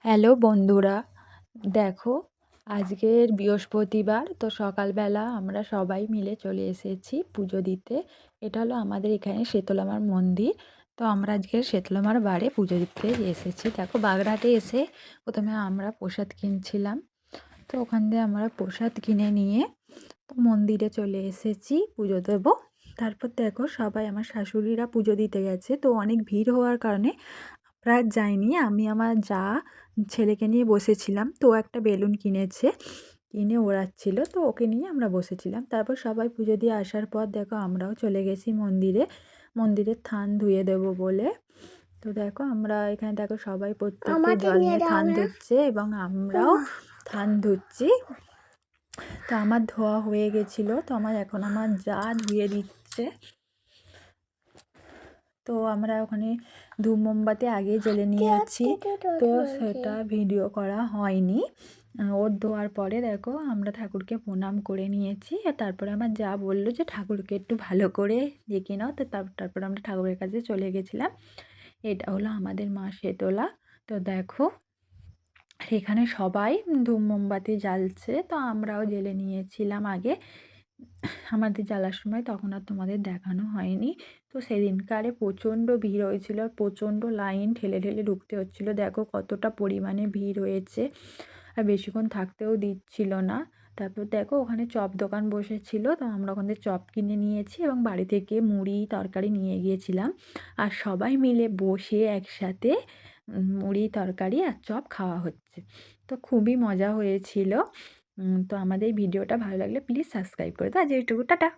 Hello বন্ধুরা, দেখো আজকের বৃহস্পতিবার। তো সকালবেলা আমরা সবাই মিলে চলে এসেছি পুজো দিতে। এটা হলো আমাদের এখানে শীতলামার মন্দির। তো আমরা আজকে শীতলামার বাড়ি পুজো দিতে এসেছি। দেখো বাগড়াতে এসে প্রথমে আমরা প্রসাদ কিনছিলাম। তো ওখান দিয়ে আমরা প্রসাদ কিনে নিয়ে তো মন্দিরে চলে এসেছি পুজো দেবো। তারপর দেখো সবাই আমার শাশুড়িরা পুজো দিতে গেছে। তো অনেক ভিড় হওয়ার কারণে আমরা আর যাইনি। আমি আমার যা ছেলেকে নিয়ে বসেছিলাম। তো ও একটা বেলুন কিনেছে, কিনে ওড়াচ্ছিল, তো ওকে নিয়ে আমরা বসেছিলাম। তারপর সবাই পুজো দিয়ে আসার পর দেখো আমরাও চলে গেছি মন্দিরের থান ধুয়ে দেবো বলে। তো দেখো আমরা এখানে দেখো সবাই প্রত্যেকে জল নিয়ে থান ধুচ্ছে এবং আমরাও থান ধুচ্ছি। তো আমার ধোয়া হয়ে গেছিলো, তো এখন আমার যা ধুয়ে দিচ্ছে। তো আমরা ওখানে ধূপ মোমবাতি আগেই জ্বেলে নিয়েছি, তো সেটা ভিডিও করা হয়নি। ওর ধোয়ার পরে দেখো আমরা ঠাকুরকে প্রণাম করে নিয়েছি। আর তারপরে আমার যা বললো যে ঠাকুরকে একটু ভালো করে ডেকে নাও। তো তারপর আমরা ঠাকুরের কাছে চলে গেছিলাম। এটা হলো আমাদের মা শীতলা। তো দেখো এখানে সবাই ধূপ মোমবাতি জ্বালছে, তো আমরাও জ্বেলে নিয়েছিলাম আগে। আমাদের জ্বালার সময় তখন আর তোমাদের দেখানো হয়নি। তো সেদিনকারে প্রচণ্ড ভিড় হয়েছিল, প্রচণ্ড লাইন ঠেলে ঠেলে ঢুকতে হচ্ছিলো। দেখো কতটা পরিমাণে ভিড় হয়েছে, আর বেশিক্ষণ থাকতেও দিচ্ছিল না। তারপর দেখো ওখানে চপ দোকান বসেছিল, তো আমরা ওখান থেকে চপ কিনে নিয়েছি এবং বাড়ি থেকে মুড়ি তরকারি নিয়ে গিয়েছিলাম। আর সবাই মিলে বসে একসাথে মুড়ি তরকারি আর চপ খাওয়া হচ্ছে। তো খুবই মজা হয়েছিল। তো আমাদের এই ভিডিওটা ভালো লাগলে প্লিজ সাবস্ক্রাইব করে দাও। আজ এইটুকু, টাটা।